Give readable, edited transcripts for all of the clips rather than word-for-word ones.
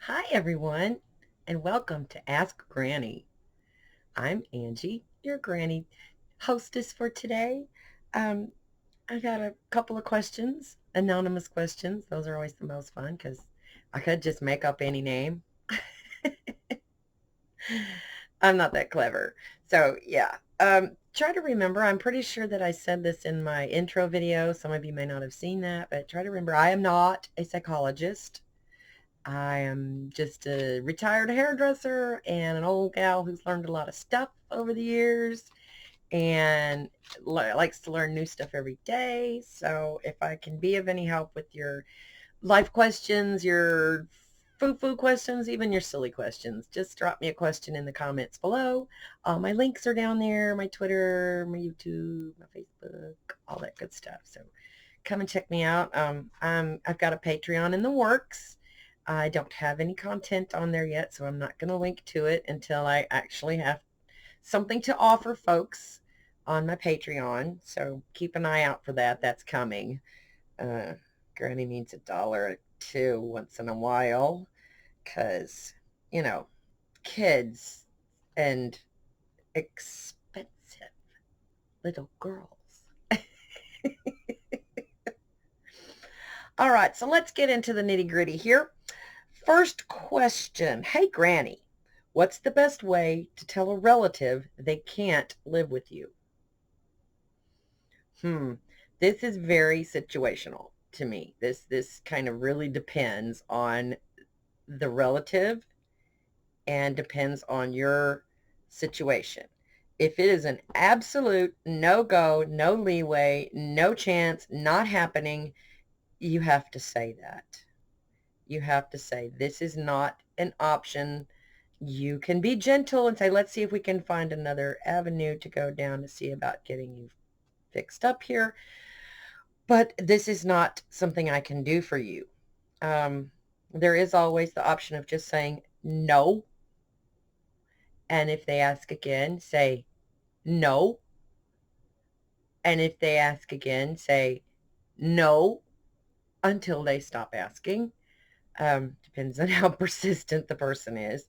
Hi, everyone, and welcome to Ask Granny. I'm Angie, your granny hostess for today. Um, I got a couple of questions, anonymous questions. Those are always the most fun because I could just make up any name. I'm not that clever. So, yeah. Try to remember, I'm pretty sure that I said this in my intro video. Some of you may not have seen that, but try to remember I am not a psychologist. I am just a retired hairdresser and an old gal who's learned a lot of stuff over the years and likes to learn new stuff every day. So if I can be of any help with your life questions, your foo-foo questions, even your silly questions, just drop me a question in the comments below. All my links are down there, my Twitter, my YouTube, my Facebook, all that good stuff. So come and check me out. I've got a Patreon in the works. I don't have any content on there yet, so I'm not going to link to it until I actually have something to offer folks on my Patreon. So keep an eye out for that. That's coming. Uh, Granny needs $1 or two once in a while because, you know, kids and expensive little girls. All right, so let's get into the nitty gritty here. First question. Hey, Granny, what's the best way to tell a relative they can't live with you? This is very situational to me. This kind of really depends on the relative and depends on your situation. If it is an absolute no-go, no leeway, no chance, not happening, you have to say that. You have to say, this is not an option. You can be gentle and say, let's see if we can find another avenue to go down to see about getting you fixed up here. But this is not something I can do for you. There is always the option of just saying no. And if they ask again, say no. And if they ask again, say no until they stop asking. Depends on how persistent the person is.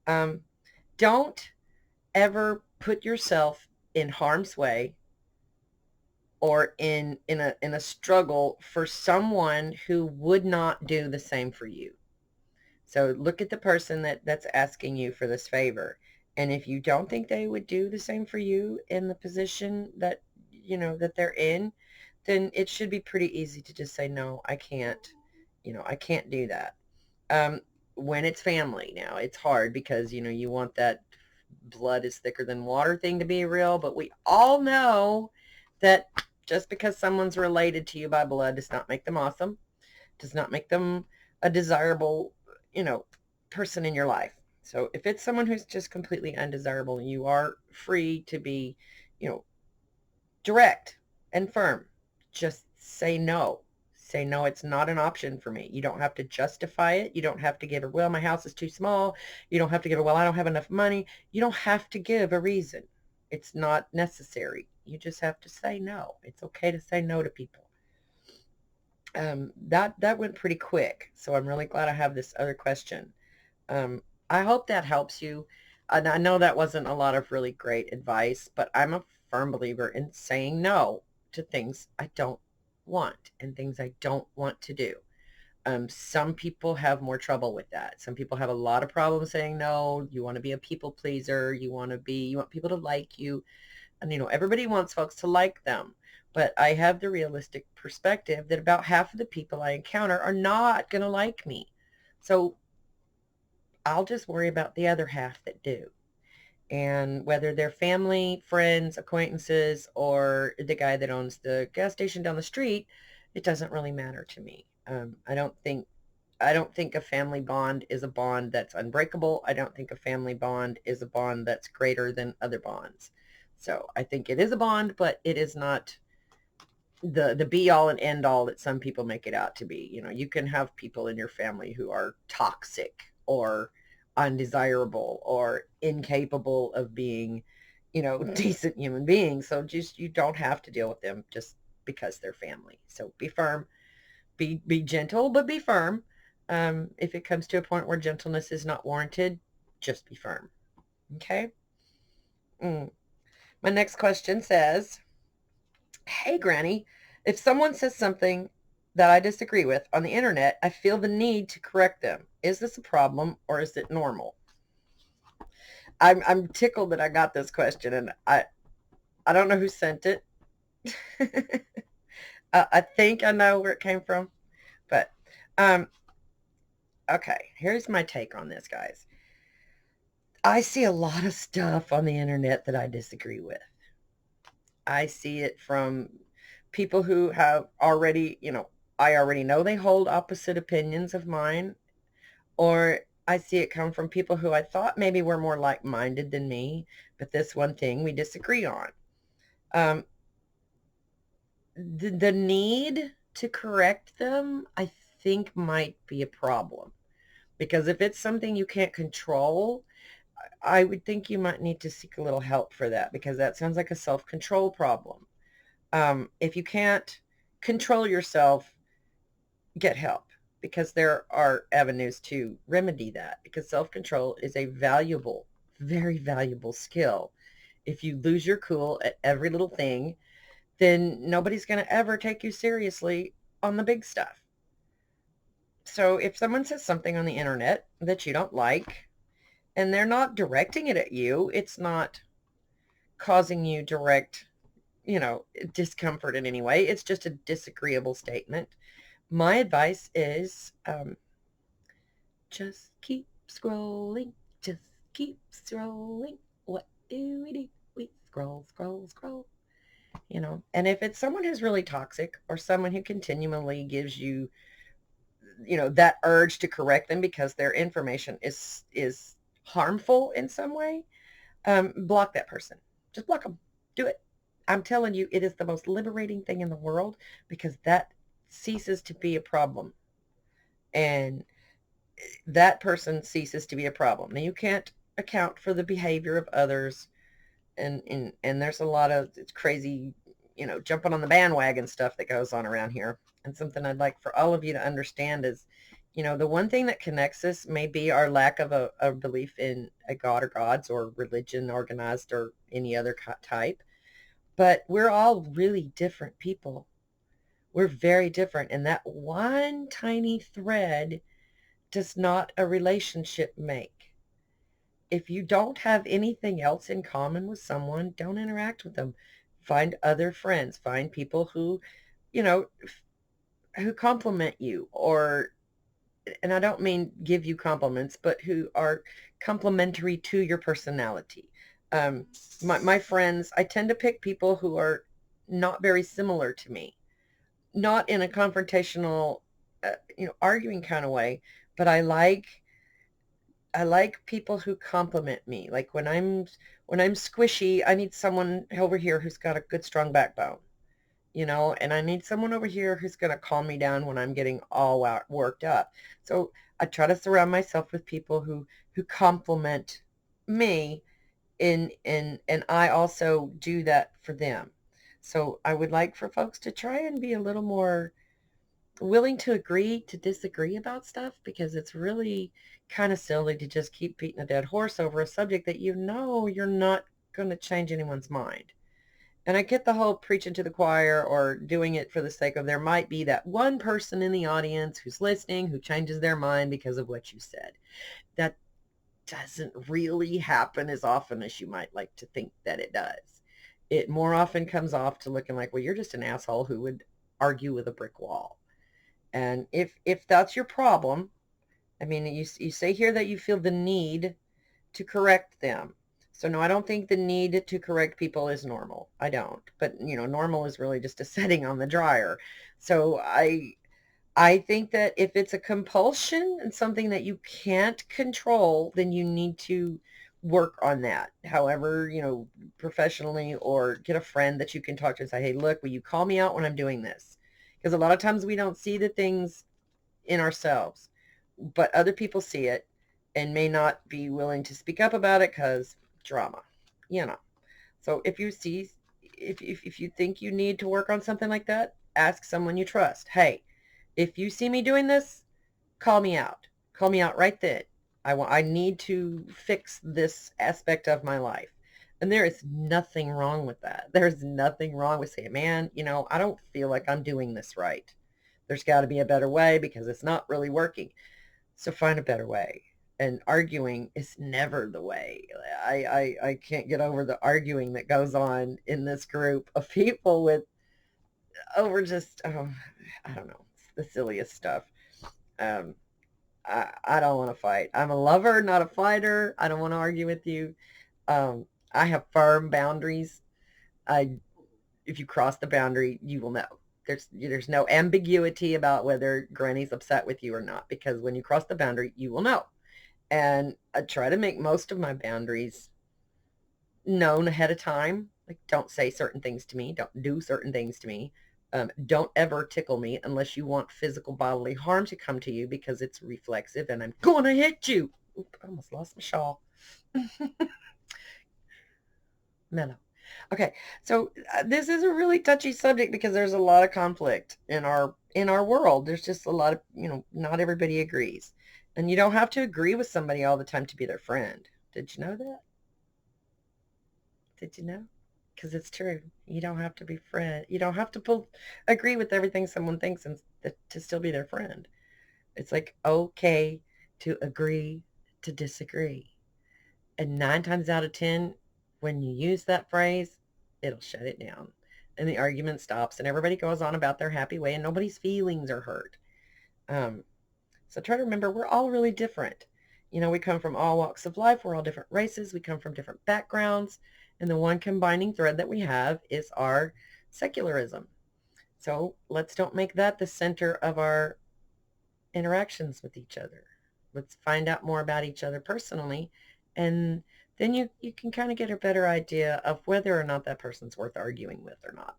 Um, don't ever put yourself in harm's way or in a struggle for someone who would not do the same for you. So look at the person that's asking you for this favor. And if you don't think they would do the same for you in the position that that they're in, then it should be pretty easy to just say, no, I can't, I can't do that. Um, when it's family now, it's hard because, you want that blood is thicker than water thing to be real, but we all know that just because someone's related to you by blood does not make them awesome, does not make them a desirable, you know, person in your life. So if it's someone who's just completely undesirable, you are free to be, you know, direct and firm. Just say no. Say no, it's not an option for me. You don't have to justify it. You don't have to give a, well, my house is too small. You don't have to give a, well, I don't have enough money. You don't have to give a reason. It's not necessary. You just have to say no. It's okay to say no to people. That went pretty quick, so I'm really glad I have this other question. I hope that helps you. And I know that wasn't a lot of really great advice, but I'm a firm believer in saying no to things I don't want and things I don't want to do. Some people have more trouble with that. Some people have a lot of problems saying no. You want to be a people pleaser. You want people to like you. And, everybody wants folks to like them. But I have the realistic perspective that about half of the people I encounter are not going to like me. So I'll just worry about the other half that do. And whether they're family, friends, acquaintances, or the guy that owns the gas station down the street, it doesn't really matter to me. I don't think a family bond is a bond that's unbreakable. I don't think a family bond is a bond that's greater than other bonds. So I think it is a bond, but it is not the be all and end all that some people make it out to be. You can have people in your family who are toxic or undesirable or incapable of being, decent human beings. So just you don't have to deal with them just because they're family. So be firm, be gentle, but be firm. If it comes to a point where gentleness is not warranted, just be firm. Okay? Mm. My next question says, hey, Granny, if someone says something that I disagree with on the internet, I feel the need to correct them. Is this a problem or is it normal? I'm tickled that I got this question, and I don't know who sent it. I think I know where it came from, but um, okay, here's my take on this, guys. I see a lot of stuff on the internet that I disagree with. I see it from people who have already, I already know they hold opposite opinions of mine, or I see it come from people who I thought maybe were more like-minded than me, but this one thing we disagree on. Um, the need to correct them, I think might be a problem. Because if it's something you can't control, I would think you might need to seek a little help for that, because that sounds like a self-control problem. If you can't control yourself, get help, because there are avenues to remedy that, because self-control is a valuable, very valuable skill. If you lose your cool at every little thing, then nobody's going to ever take you seriously on the big stuff. So if someone says something on the internet that you don't like, and they're not directing it at you, it's not causing you direct, discomfort in any way. It's just a disagreeable statement. My advice is just keep scrolling, just keep scrolling. What do we do? We scroll, scroll, scroll. And if it's someone who's really toxic, or someone who continually gives you, that urge to correct them because their information is harmful in some way, block that person. Just block them. Do it. I'm telling you, it is the most liberating thing in the world, because that ceases to be a problem. And that person ceases to be a problem. Now, you can't account for the behavior of others. And there's a lot of, it's crazy, jumping on the bandwagon stuff that goes on around here. And something I'd like for all of you to understand is, the one thing that connects us may be our lack of a belief in a god or gods, or religion, organized or any other type. But we're all really different people. We're very different. And that one tiny thread does not a relationship make. If you don't have anything else in common with someone, don't interact with them. Find other friends. Find people who, you know, who compliment you, or, and I don't mean give you compliments, but who are complimentary to your personality. Um, my friends, I tend to pick people who are not very similar to me, not in a confrontational, arguing kind of way, but I like people who compliment me. Like when I'm squishy, I need someone over here who's got a good strong backbone, and I need someone over here who's going to calm me down when I'm getting all out, worked up. So I try to surround myself with people who compliment me, and I also do that for them. So I would like for folks to try and be a little more willing to agree to disagree about stuff, because it's really kind of silly to just keep beating a dead horse over a subject that you're not going to change anyone's mind. And I get the whole preaching to the choir, or doing it for the sake of, there might be that one person in the audience who's listening who changes their mind because of what you said. That doesn't really happen as often as you might like to think that it does. It more often comes off to looking like, well, you're just an asshole who would argue with a brick wall. And if that's your problem, I mean, you say here that you feel the need to correct them. So no, I don't think the need to correct people is normal. I don't. But, normal is really just a setting on the dryer. So I think that if it's a compulsion and something that you can't control, then you need to work on that. However, professionally, or get a friend that you can talk to and say, hey, look, will you call me out when I'm doing this? Because a lot of times we don't see the things in ourselves, but other people see it and may not be willing to speak up about it because drama, you know. So if you think you need to work on something like that, ask someone you trust. Hey, if you see me doing this, call me out. Call me out right then. I need to fix this aspect of my life. And there is nothing wrong with that. There's nothing wrong with saying, man, I don't feel like I'm doing this right. There's got to be a better way because it's not really working. So find a better way. And arguing is never the way. I can't get over the arguing that goes on in this group of people with over just, oh, I don't know, the silliest stuff. Um, I don't want to fight. I'm a lover, not a fighter. I don't want to argue with you. I have firm boundaries. I If you cross the boundary, you will know. There's no ambiguity about whether Granny's upset with you or not, because when you cross the boundary, you will know. And I try to make most of my boundaries known ahead of time. Like, don't say certain things to me. Don't do certain things to me. Don't ever tickle me unless you want physical bodily harm to come to you, because it's reflexive and I'm going to hit you. Oop, I almost lost my shawl. Mellow. Okay, so this is a really touchy subject because there's a lot of conflict in our world. There's just a lot of, not everybody agrees. And you don't have to agree with somebody all the time to be their friend. Did you know that? Did you know? Because it's true. You don't have to be friend. You don't have to agree with everything someone thinks and to still be their friend. It's like okay to agree to disagree. And 9 times out of 10, when you use that phrase, it'll shut it down. And the argument stops and everybody goes on about their happy way and nobody's feelings are hurt. So try to remember we're all really different. We come from all walks of life. We're all different races. We come from different backgrounds. And the one combining thread that we have is our secularism. So let's don't make that the center of our interactions with each other. Let's find out more about each other personally. And then you can kind of get a better idea of whether or not that person's worth arguing with or not.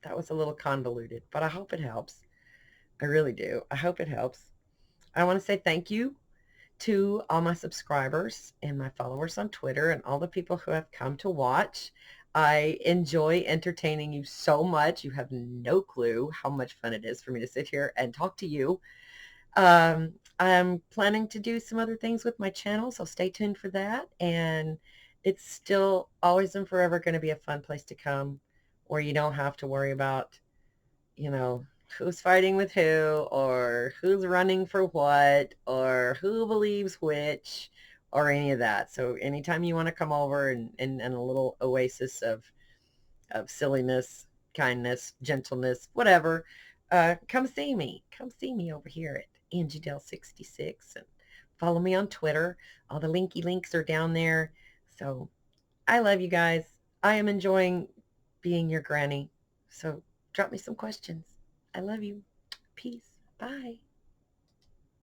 That was a little convoluted, but I hope it helps. I really do. I hope it helps. I want to say thank you to all my subscribers and my followers on Twitter and all the people who have come to watch. I enjoy entertaining you so much. You have no clue how much fun it is for me to sit here and talk to you. I'm planning to do some other things with my channel, so stay tuned for that. And it's still always and forever going to be a fun place to come where you don't have to worry about, who's fighting with who or who's running for what or who believes which or any of that. So anytime you want to come over and a little oasis of silliness, kindness, gentleness, whatever, come see me. Come see me over here at AngieDell66 and follow me on Twitter. All the linky links are down there. So I love you guys. I am enjoying being your granny. So drop me some questions. I love you. Peace. Bye.